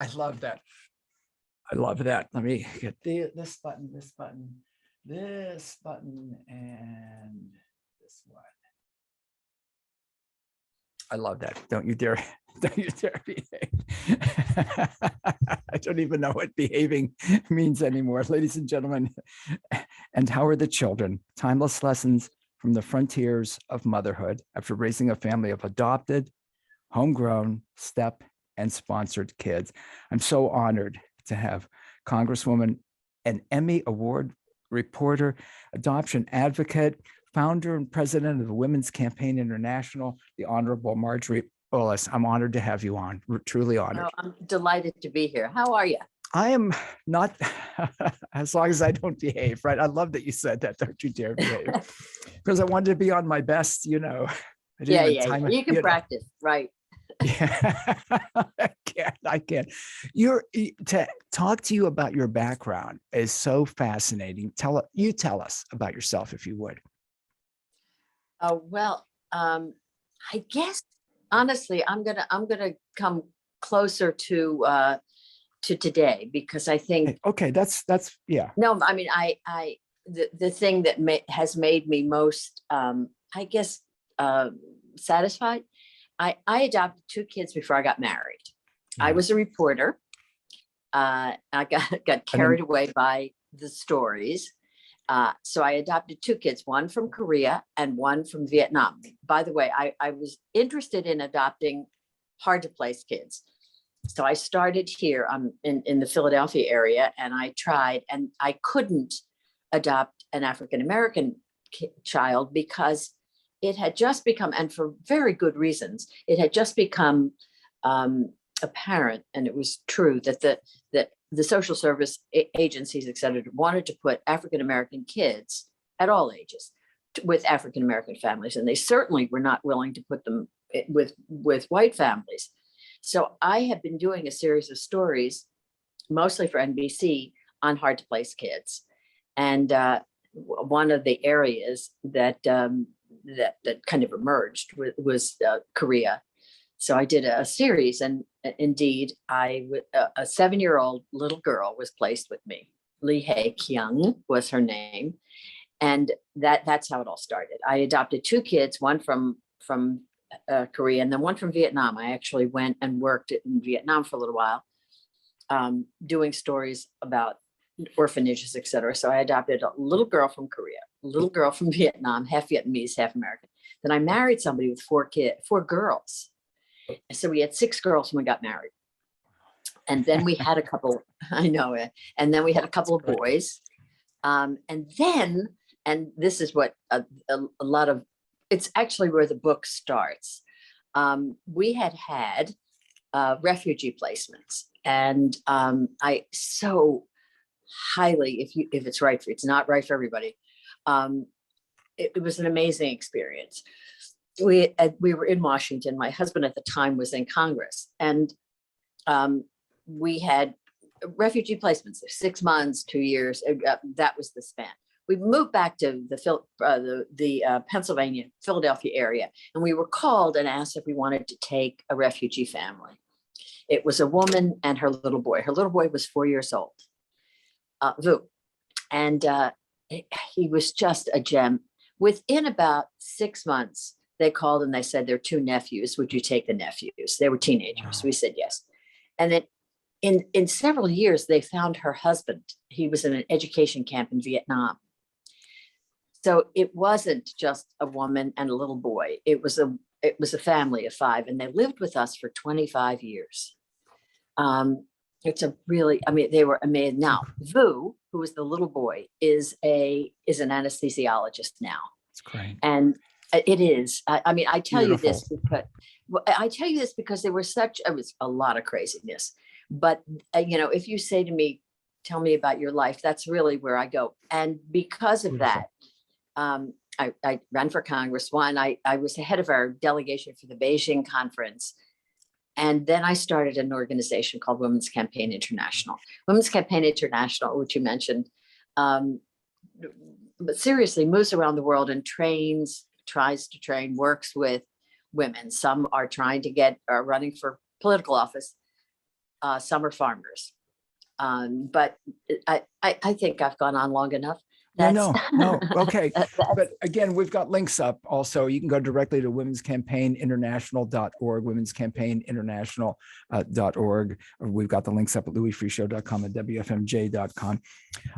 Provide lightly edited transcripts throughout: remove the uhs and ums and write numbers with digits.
I love that. I love that. Let me get this button, this button, this button, and this one. I love that. Don't you dare behave. I don't even know what behaving means anymore. Ladies and gentlemen, and how are the children? Timeless lessons from the frontiers of motherhood after raising a family of adopted, homegrown, step, and sponsored kids. I'm so honored to have Congresswoman, an Emmy Award reporter, adoption advocate, founder and president of the Women's Campaign International, the Honorable Marjorie Margolies. I'm honored to have you on. We're truly honored. Oh, I'm delighted to be here. How are you? I am not, as long as I don't behave, right? I love that you said that. Don't you dare behave. Because I wanted to be on my best, you know. Yeah. You can practice, right? Yeah, I can't. To talk to you about your background is so fascinating. Tell us about yourself, if you would. Well, I guess honestly, I'm gonna come closer to today, because I think okay, that's yeah. No, I mean, the thing that has made me most I guess satisfied. I adopted 2 kids before I got married. Yeah. I was a reporter. I got carried away by the stories. So I adopted 2 kids, one from Korea and one from Vietnam. By the way, I was interested in adopting hard to place kids. So I started here in the Philadelphia area, and I tried, and I couldn't adopt an African-American child because it had just become, and for very good reasons, it had just become apparent, and it was true, that the social service agencies, et cetera, wanted to put African-American kids at all ages with African-American families. And they certainly were not willing to put them with white families. So I have been doing a series of stories, mostly for NBC, on hard to place kids. And one of the areas that kind of emerged was Korea. So I did a series, and indeed, a 7-year-old little girl was placed with me. Lee Hae Kyung was her name, and that's how it all started. I adopted 2 kids, one from Korea and then one from Vietnam. I actually went and worked in Vietnam for a little while, doing stories about orphanages, et cetera. So I adopted a little girl from Korea, a little girl from Vietnam, half Vietnamese, half American. Then I married somebody with 4 girls. So we had 6 girls when we got married. And then we had a couple, I know it. And then we had a couple of boys. And this is what a lot of, it's actually where the book starts. We had refugee placements, and I so highly, if it's right for you, it's not right for everybody. It was an amazing experience. We were in Washington. My husband at the time was in Congress, and we had refugee placements, 6 months, 2 years. That was the span. We moved back to the Pennsylvania, Philadelphia area, and we were called and asked if we wanted to take a refugee family. It was a woman and her little boy. Her little boy was 4 years old, Vu, and he was just a gem. Within about 6 months, they called and they said, there are 2 nephews. Would you take the nephews? They were teenagers. Wow. We said yes. And then in several years, they found her husband. He was in an education camp in Vietnam. So it wasn't just a woman and a little boy. It was a family of 5, and they lived with us for 25 years. It's a really, I mean, they were amazing. Now, Vu, who was the little boy, is an anesthesiologist now. That's great. And it is. I mean, I tell Beautiful. you this because there was it was a lot of craziness. But if you say to me, tell me about your life, that's really where I go. And because of Beautiful. that, I ran for Congress. I was the head of our delegation for the Beijing conference. And then I started an organization called Women's Campaign International. Women's Campaign International, which you mentioned, but seriously moves around the world and tries to train, works with women. Some are trying to are running for political office. summer farmers. But I think I've gone on long enough. No. Okay. But again, we've got links up also. You can go directly to womenscampaigninternational.org, womenscampaigninternational.org. We've got the links up at louisfreeshow.com and wfmj.com.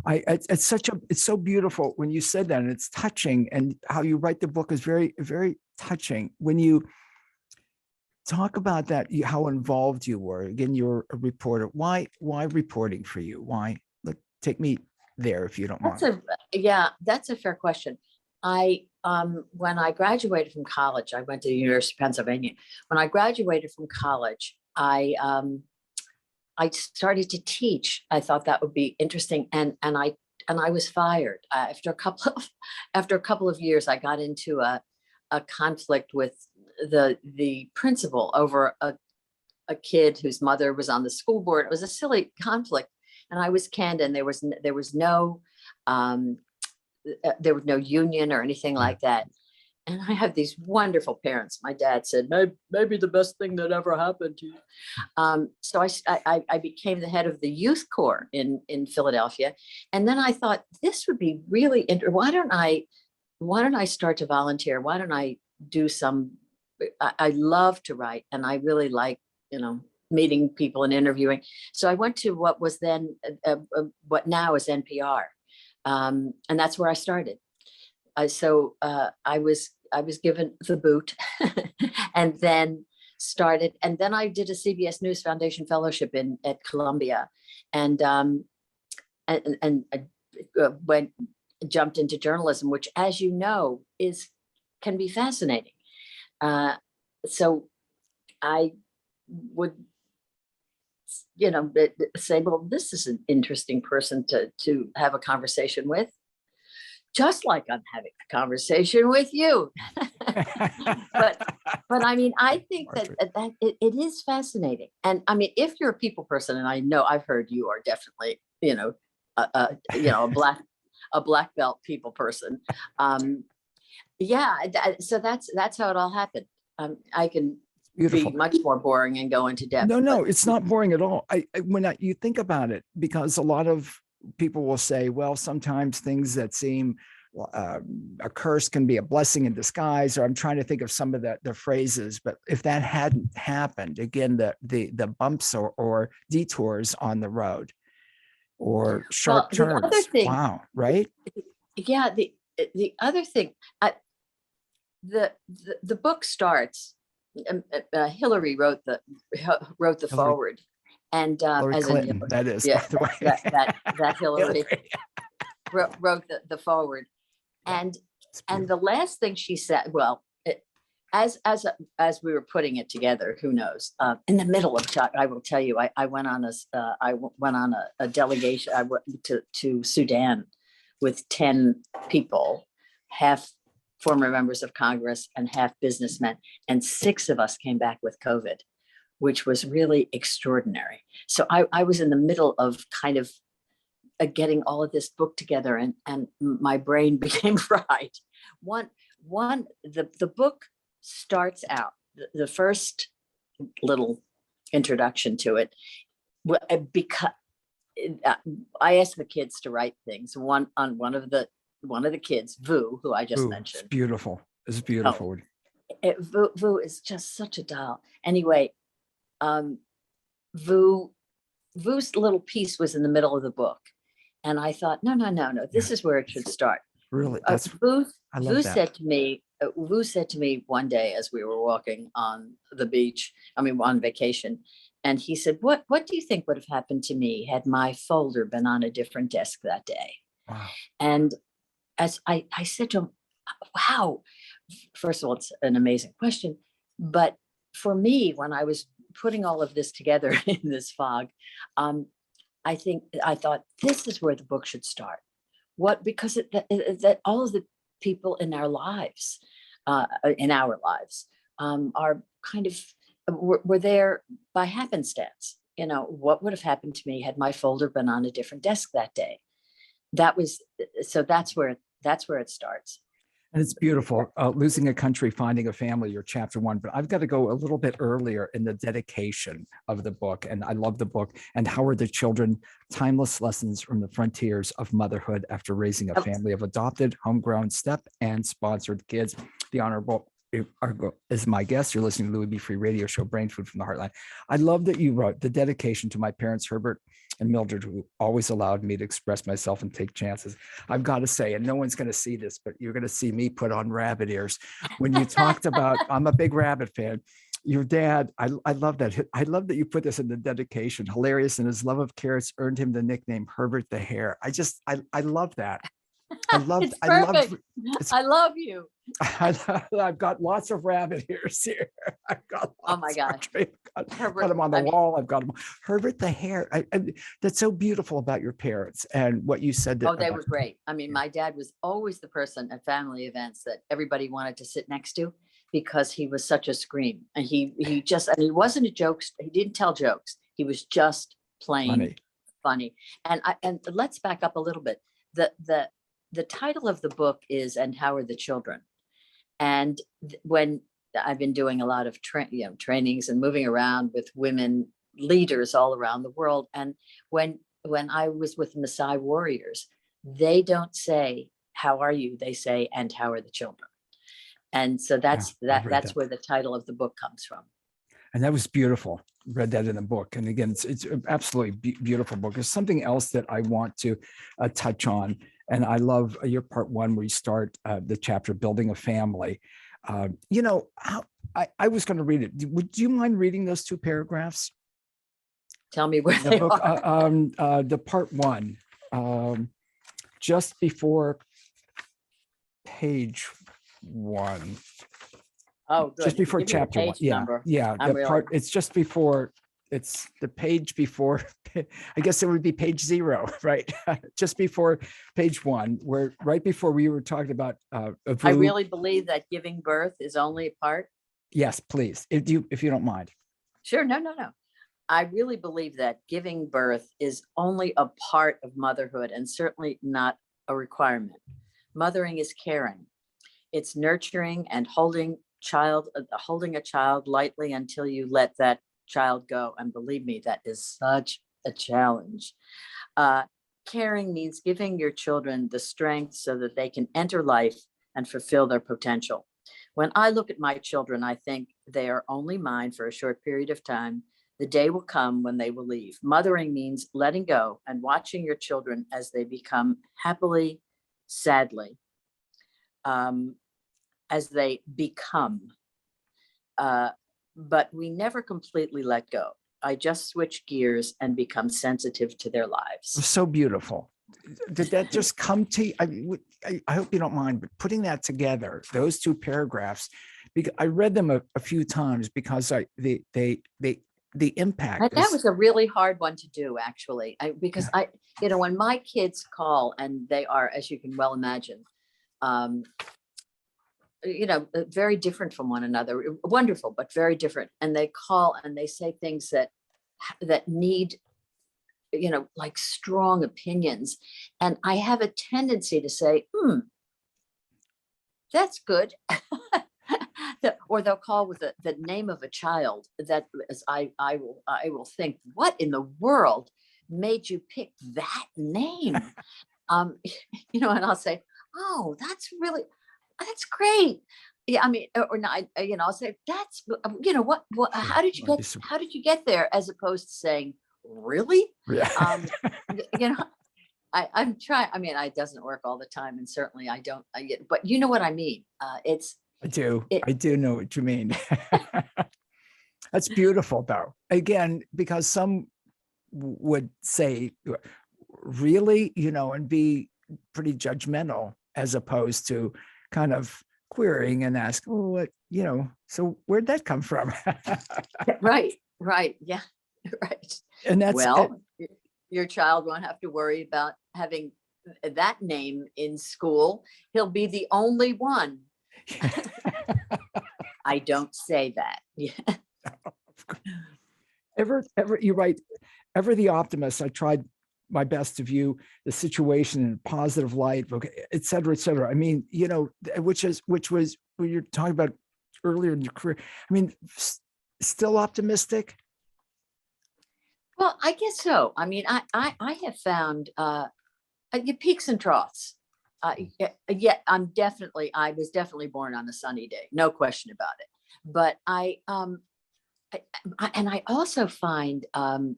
It's so beautiful when you said that, and it's touching, and how you write the book is very, very touching. When you talk about that, how involved you were. Again, you're a reporter. Why reporting for you? Why? Take me there if you don't mind. That's a fair question. When I graduated from college, I went to the University of Pennsylvania. When I graduated from college, I started to teach. I thought that would be interesting, and I was fired after a couple of years. I got into a conflict with the principal over a kid whose mother was on the school board. It was a silly conflict. And I was canned, and there was no union or anything like that. And I have these wonderful parents. My dad said, maybe the best thing that ever happened to you. So I became the head of the youth corps in Philadelphia. And then I thought, this would be really interesting. Why don't I start to volunteer? Why don't I do I love to write, and I really like, meeting people and interviewing. So I went to what was then, what now is NPR. And that's where I started. I was given the boot and then I did a CBS News Foundation fellowship at Columbia, and jumped into journalism, which, as you know, can be fascinating. So I would, say, well, this is an interesting person to have a conversation with, just like I'm having a conversation with you. but I mean, I think that it is fascinating. And I mean, if you're a people person, and I know I've heard you are definitely, a black belt people person. So that's how it all happened. I can Beautiful. be much more boring and go into depth. No, it's not boring at all. When you think about it, because a lot of people will say, well, sometimes things that seem a curse can be a blessing in disguise, or I'm trying to think of some of the phrases. But if that hadn't happened, again, the bumps or detours on the road or sharp turns. The other thing, wow, right? Yeah, the other thing, the book starts. Hillary wrote the foreword, and Hillary as Clinton, that is, yeah, by the way. that Hillary wrote the foreword, and the last thing she said, well, as we were putting it together, who knows? In the middle of it, I will tell you, I went on a delegation. I went to Sudan with 10 people, half former members of Congress and half businessmen, and 6 of us came back with COVID, which was really extraordinary. So I was in the middle of kind of getting all of this book together, and my brain became fried. The book starts out, the first little introduction to it, because I asked the kids to write things. One of the kids, Vu, who I just mentioned. It's beautiful. It's beautiful. Vu is just such a doll. Anyway, Vu's little piece was in the middle of the book, and I thought, no. This is where it should start. Really, Vu said to me one day as we were walking on the beach. On vacation. And he said, what do you think would have happened to me had my folder been on a different desk that day? Wow. And as I said to him, wow, first of all, it's an amazing question. But for me, when I was putting all of this together in this fog, I thought this is where the book should start. Because that all of the people in our lives, are kind of, were there by happenstance. What would have happened to me had my folder been on a different desk that day? That's where it starts. And it's beautiful. Losing a Country, Finding a Family, your chapter 1. But I've got to go a little bit earlier in the dedication of the book. And I love the book. And How Are the Children? Timeless Lessons from the Frontiers of Motherhood After Raising a Family of Adopted, Homegrown, Step, and Sponsored Kids. The Honorable is my guest. You're listening to Louis B. Free Radio Show, Brain Food from the Heartland. I love that you wrote the dedication to my parents, Herbert and Mildred, who always allowed me to express myself and take chances. I've got to say, and no one's going to see this, but you're going to see me put on rabbit ears. When you talked about, I'm a big rabbit fan. Your dad, I love that. I love that you put this in the dedication. Hilarious, and his love of carrots earned him the nickname Herbert the Hare. I love that. I love you. I've got lots of rabbit ears here. I've got oh my gosh. I've got them on the wall. I've got them. Herbert the Hare. That's so beautiful about your parents and what you said. They were great. I mean, my dad was always the person at family events that everybody wanted to sit next to because he was such a scream. And he wasn't a jokes. He didn't tell jokes. He was just plain funny. And let's back up a little bit. The title of the book is "And How Are the Children?" And when I've been doing a lot of trainings and moving around with women leaders all around the world, and when I was with Maasai warriors, they don't say "How are you?" They say "And how are the children?" And so that's where the title of the book comes from. And that was beautiful. Read that in the book. And again, it's an absolutely beautiful book. There's something else that I want to touch on. And I love your part 1, where you start the chapter, Building a Family. I was going to read it. Would you mind reading those 2 paragraphs? Tell me where they are. The part 1, just before page 1. Oh, good. Just before chapter 1. Yeah. It's just before. It's the page before. I guess it would be page 0, right? Just before page 1, where right before we were talking about. I really believe that giving birth is only a part. Yes, please, if you don't mind. Sure. No. I really believe that giving birth is only a part of motherhood and certainly not a requirement. Mothering is caring. It's nurturing and holding a child lightly until you let that child go. And believe me, that is such a challenge. Caring means giving your children the strength so that they can enter life and fulfill their potential. When I look at my children, I think they are only mine for a short period of time. The day will come when they will leave. Mothering means letting go and watching your children as they become happily, sadly, as they become. But we never completely let go. I just switch gears and become sensitive to their lives. So beautiful. Did that just come to you? I hope you don't mind, but putting that together, those 2 paragraphs, because I read them a few times because the impact. That was a really hard one to do, actually, because when my kids call, and they are, as you can well imagine, very different from one another, wonderful, but very different. And they call and they say things that need, like strong opinions. And I have a tendency to say, that's good. Or they'll call with the name of a child that is, I will think, what in the world made you pick that name? And I'll say, oh, that's great. Yeah, I mean, or not, I'll say, that's, what, how did you get there? As opposed to saying, really? Yeah. I'm trying, it doesn't work all the time. And certainly I don't, but you know what I mean? I do know what you mean. That's beautiful though. Again, because some would say, really, and be pretty judgmental, as opposed to kind of querying and ask, oh, what, so where'd that come from? Right. Yeah. Right. And that's, your child won't have to worry about having that name in school. He'll be the only one. I don't say that. Ever, you're right. Ever the optimist. I tried my best to view the situation in a positive light, et cetera, et cetera. I mean, which was what you're talking about earlier in your career. I mean, still optimistic? Well, I guess so. I mean, I have found peaks and troughs. Yeah, I was definitely born on a sunny day, no question about it. But and I also find, and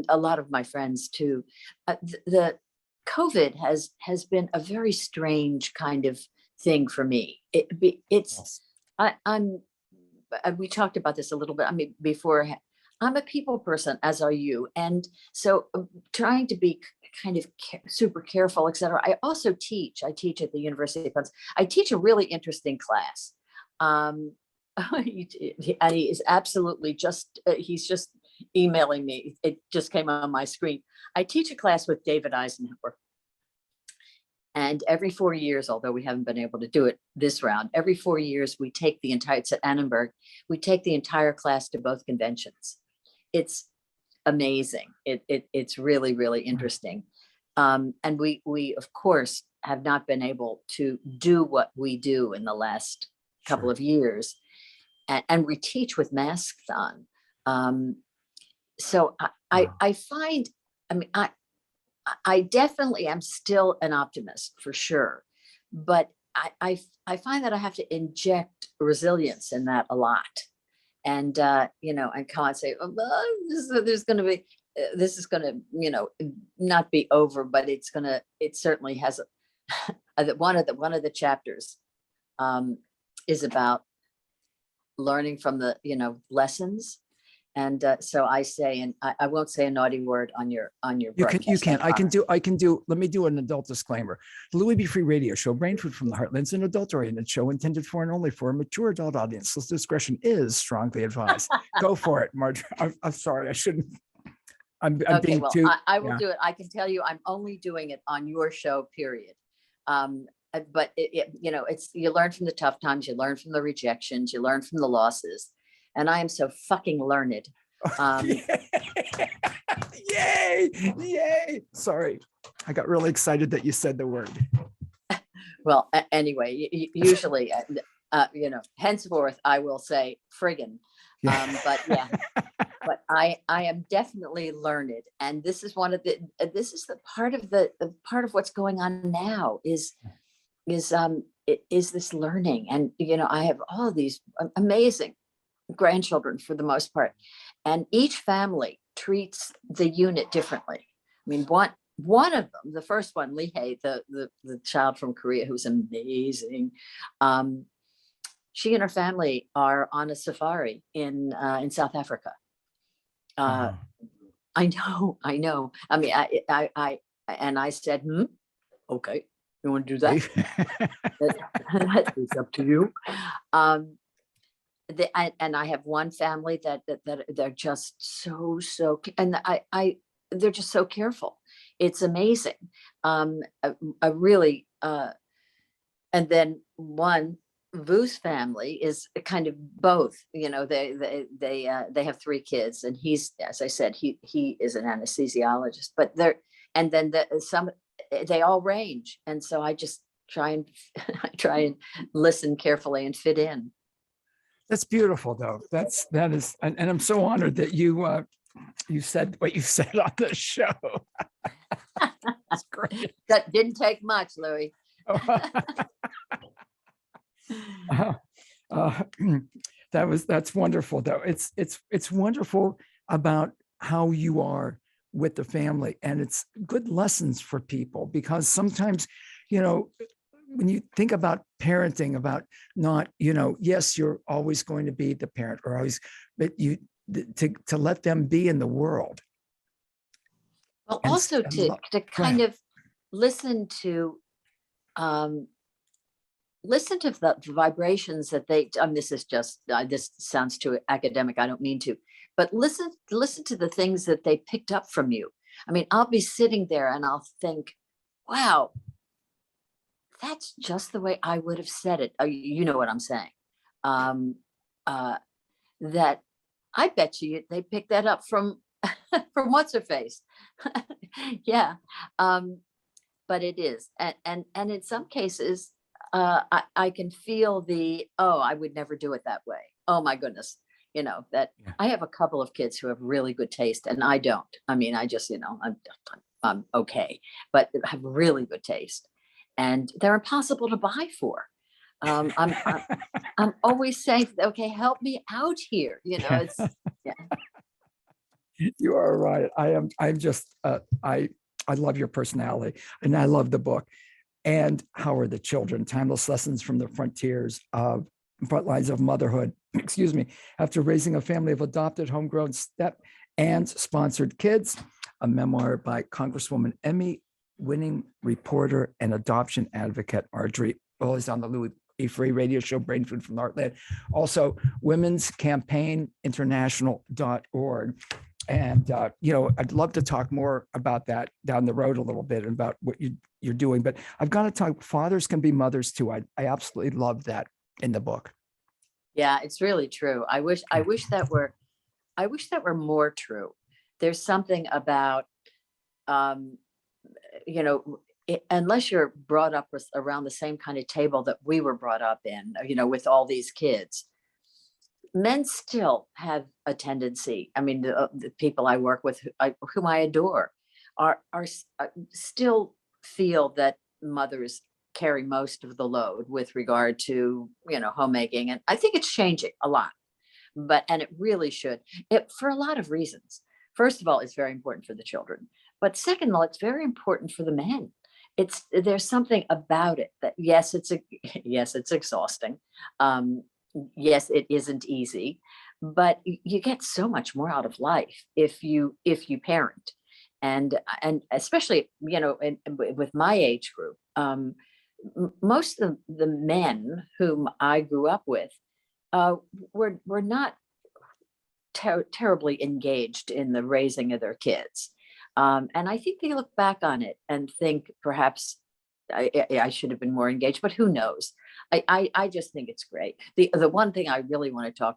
a lot of my friends too, the COVID has been a very strange kind of thing for me. It's I'm we talked about this a little bit. I mean, before, I'm a people person, as are you, and so trying to be kind of super careful, etc. I also teach. I teach at the University of Pennsylvania. I teach a really interesting class. And he is absolutely he's just emailing me. It just came on my screen. I teach a class with David Eisenhower. And every 4 years, although we haven't been able to do it this round, every 4 years, we take the entire, it's at Annenberg, we take the entire class to both conventions. It's amazing. It's really, really interesting. And we, of course, have not been able to do what we do in the last couple of years. And we teach with masks on. So I find, I mean, I definitely am still an optimist for sure, but I find that I have to inject resilience in that a lot. And, and can't say, oh, well, this is going to, not be over, but it certainly has, one of the chapters is about learning from the, lessons. And so I say, and I won't say a naughty word on your You can. I can do. Let me do an adult disclaimer. The Louis B. Free Radio Show, Brain Food from the Heartlands, an adult-oriented show intended for and only for a mature adult audience. This discretion is strongly advised. Go for it, Marjorie. I'm sorry. I shouldn't. I'm okay, being well, too. I will do it. I can tell you, I'm only doing it on your show. Period. But it's you learn from the tough times, you learn from the rejections, you learn from the losses. And I am so fucking learned. Yay! Yay! Sorry, I got really excited that you said the word. Well, anyway, usually, henceforth I will say friggin'. But yeah, but I am definitely learned, and this is the part of what's going on now is this learning, and I have all these amazing grandchildren for the most part, and each family treats the unit differently. I mean, one of them, the first one, Lihei, the child from Korea, who's amazing, she and her family are on a safari in South Africa. I know. I mean, I said, okay, you want to do that? It's up to you. And I have one family that they're just so and they're just so careful. It's amazing. I really and then one Vu's family is kind of both. They have 3 kids, and he's, as I said, he is an anesthesiologist. But they all range, and so I just try and listen carefully and fit in. That's beautiful, though. That is, and I'm so honored that you said what you said on the show. That's great. That didn't take much, Louis. That's wonderful, though. It's wonderful about how you are with the family, and it's good lessons for people, because sometimes, when you think about parenting, about not, yes, you're always going to be the parent, or always, but to let them be in the world. Well, and also to kind of listen to the vibrations that they. This is just this sounds too academic. I don't mean to, but listen to the things that they picked up from you. I mean, I'll be sitting there and I'll think, wow, that's just the way I would have said it. You know what I'm saying? That I bet you they picked that up from from what's her face. Yeah. But it is. And in some cases, I can feel I would never do it that way. Oh my goodness. That Yeah. I have a couple of kids who have really good taste and I don't. I mean, I just, I'm okay, but have really good taste and they're impossible to buy for. I'm always saying, okay, help me out here. It's, yeah. You are right. I'm just, I love your personality and I love the book. And How Are the Children? Timeless Lessons from the Frontlines of Motherhood, excuse me, after raising a family of adopted, homegrown, step and sponsored kids, a memoir by Congresswoman Emmy-winning reporter and adoption advocate Marjorie Margolies on the Louis E. Free radio show Brain Food from the Heartland. Also, Women's Campaign International.org. And, I'd love to talk more about that down the road a little bit about what you're doing, but I've got to talk, fathers can be mothers too. I absolutely love that in the book. Yeah, it's really true. I wish that were more true. There's something about, unless you're brought up around the same kind of table that we were brought up in, with all these kids, men still have a tendency. I mean, the people I work with, whom I adore, are still feel that mothers carry most of the load with regard to homemaking, and I think it's changing a lot. And it really should. For a lot of reasons. First of all, it's very important for the children, but second of all, it's very important for the men. There's something about it that yes, it's exhausting. Yes, it isn't easy, but you get so much more out of life if you parent, and especially with my age group, most of the men whom I grew up with were not terribly engaged in the raising of their kids, and I think they look back on it and think perhaps I should have been more engaged, but who knows? I just think it's great. The one thing I really want to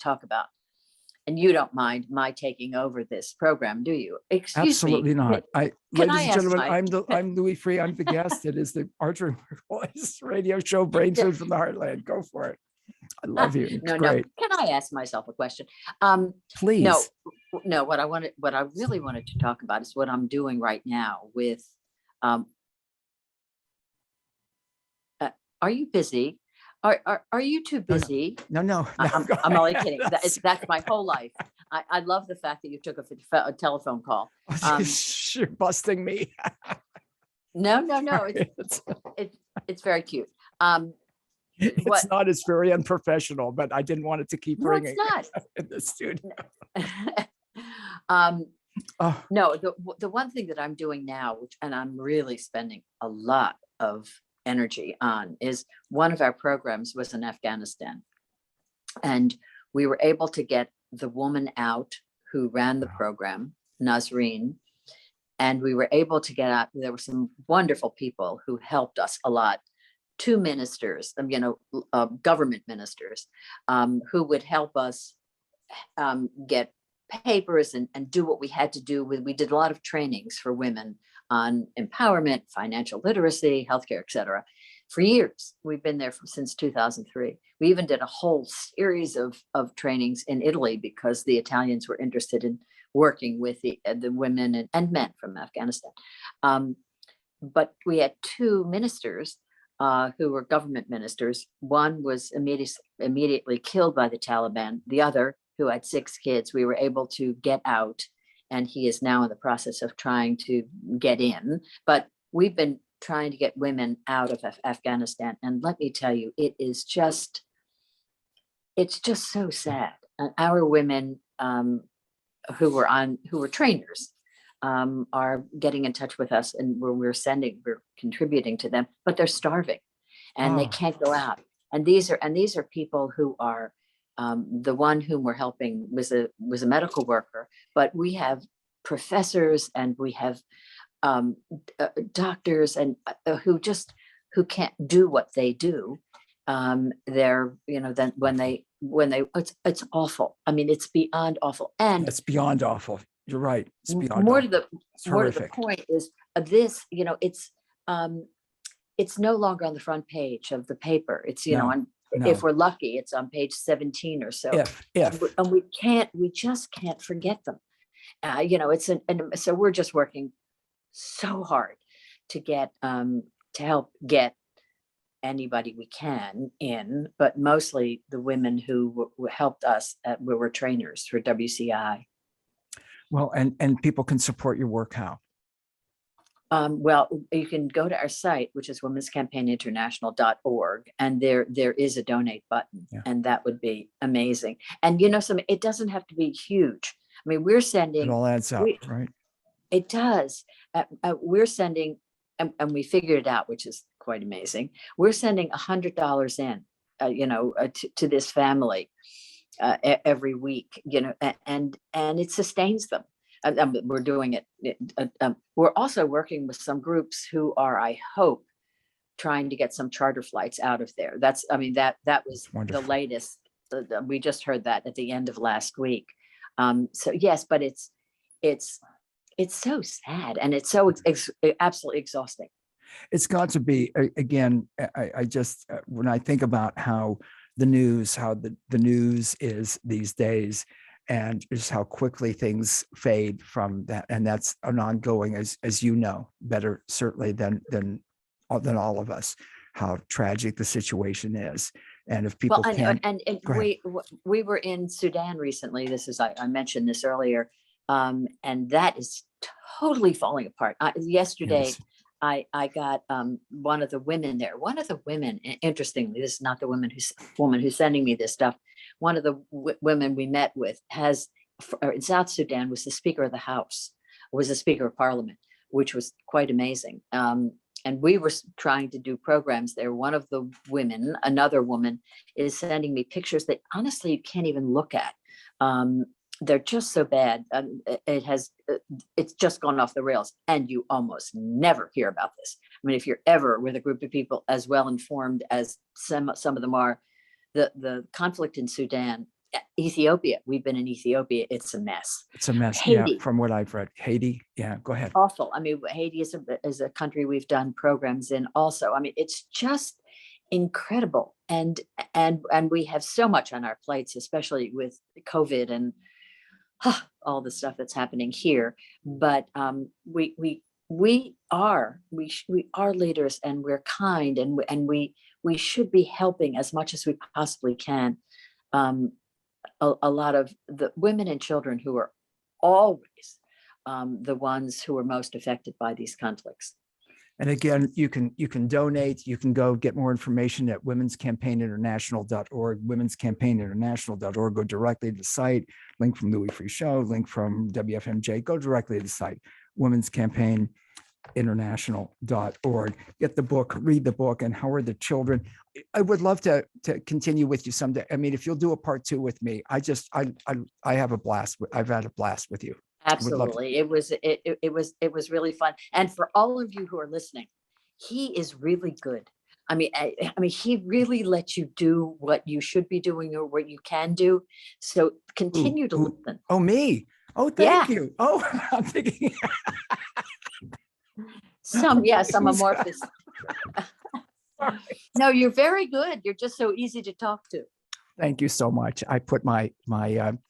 talk about, and you don't mind my taking over this program, do you? Excuse Absolutely me. not. Can Ladies I and ask gentlemen, I'm Louis Free. I'm the guest. It is the Marjorie Margolies radio show, Brain Food from the Heartland. Go for it. I love you. It's great. Can I ask myself a question? Please. No. What I really wanted to talk about is what I'm doing right now with. Are you busy? Are you too busy? No. I'm only kidding. That's my whole life. I love the fact that you took a telephone call. You're busting me. No. It's very cute. It's not. It's very unprofessional, but I didn't want it to keep ringing. It's not. In the studio. No, the one thing that I'm doing now, and I'm really spending a lot of energy on, is one of our programs was in Afghanistan, and we were able to get the woman out who ran the program, Nazreen, and we were able to get out. There were some wonderful people who helped us a lot. 2 ministers, government ministers, who would help us get papers and do what we had to do. We did a lot of trainings for women on empowerment, financial literacy, healthcare, et cetera. For years, we've been there since 2003. We even did a whole series of trainings in Italy because the Italians were interested in working with the women and men from Afghanistan. But we had 2 ministers who were government ministers. One was immediately killed by the Taliban. The other, who had 6 kids, we were able to get out, and he is now in the process of trying to get in. But we've been trying to get women out of Afghanistan, and let me tell you, it's just so sad. And our women who were trainers are getting in touch with us, and we're contributing to them, but they're starving and they can't go out. And these are people who are, the one whom we're helping was a medical worker, but we have professors and we have doctors and who can't do what they do. They're, then when they, it's awful. I mean, it's beyond awful. And It's beyond awful. You're right. It's beyond more awful. to the It's more to the horrific. point is this, it's no longer on the front page of the paper. It's, No, if no. we're lucky, it's on page 17 or so. If. And we just can't forget them. So we're just working so hard to get, to help get anybody we can in, but mostly the women who helped us we were trainers for WCI. Well, and people can support your work how? Well, you can go to our site, which is womenscampaigninternational.org, and there is a donate button, and that would be amazing. And it doesn't have to be huge. I mean, we're sending. It all adds up, right? It does. We're sending, and we figured it out, which is quite amazing. We're sending $100 in, to this family every week, and it sustains them. We're doing it. We're also working with some groups who are, I hope, trying to get some charter flights out of there. That was the latest. We just heard that at the end of last week. So yes, but it's so sad, and it's so absolutely exhausting. It's got to be. Again, I just when I think about how the news is these days, and just how quickly things fade from that, and that's an ongoing, as you know better certainly than all of us, how tragic the situation is. And if people we were in Sudan recently. I mentioned this earlier, and that is totally falling apart. Yesterday. Yes. I got one of the women there. One of the women, interestingly, this is not the woman who's sending me this stuff. One of the women we met with in South Sudan was the Speaker of the House, was the Speaker of Parliament, which was quite amazing. And we were trying to do programs there. One of the women, another woman, is sending me pictures that honestly you can't even look at. They're just so bad. It's just gone off the rails, and you almost never hear about this. I mean, if you're ever with a group of people as well informed as some of them are, the conflict in Sudan, Ethiopia. We've been in Ethiopia. It's a mess. It's a mess. Haiti, yeah, from what I've read. Haiti. Yeah, go ahead. Awful. I mean, Haiti is a country we've done programs in also. I mean, it's just incredible, and we have so much on our plates, especially with COVID and all the stuff that's happening here. But we are leaders, and we're kind, and we should be helping as much as we possibly can. A lot of the women and children who are always the ones who are most affected by these conflicts. And again, you can donate. You can go get more information at womenscampaininternational.org, womenscampaininternational.org. Go directly to the site. Link from Louis Free Show, link from WFMJ. Go directly to the site, womenscampaininternational.org. Get the book, read the book, and how are the children? I would love to continue with you someday. I mean, if you'll do a part 2 with me, I have a blast. I've had a blast with you. Absolutely. It was really fun. And for all of you who are listening, he is really good. I mean, he really lets you do what you should be doing or what you can do. So continue to listen. Oh, me. Oh, thank you. Oh, I'm thinking. Some amorphous. No, you're very good. You're just so easy to talk to. Thank you so much. I put my rabbit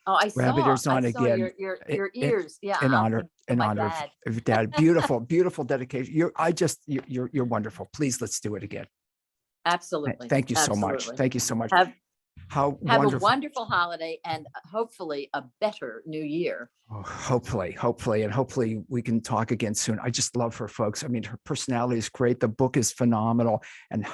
ears on again. Your ears, in honor of Dad. Beautiful dedication. You're wonderful. Please, let's do it again. Absolutely. Thank you so much. Thank you so much. Have a wonderful holiday, and hopefully a better new year. Oh, hopefully, and hopefully we can talk again soon. I just love her, folks. I mean, her personality is great. The book is phenomenal, and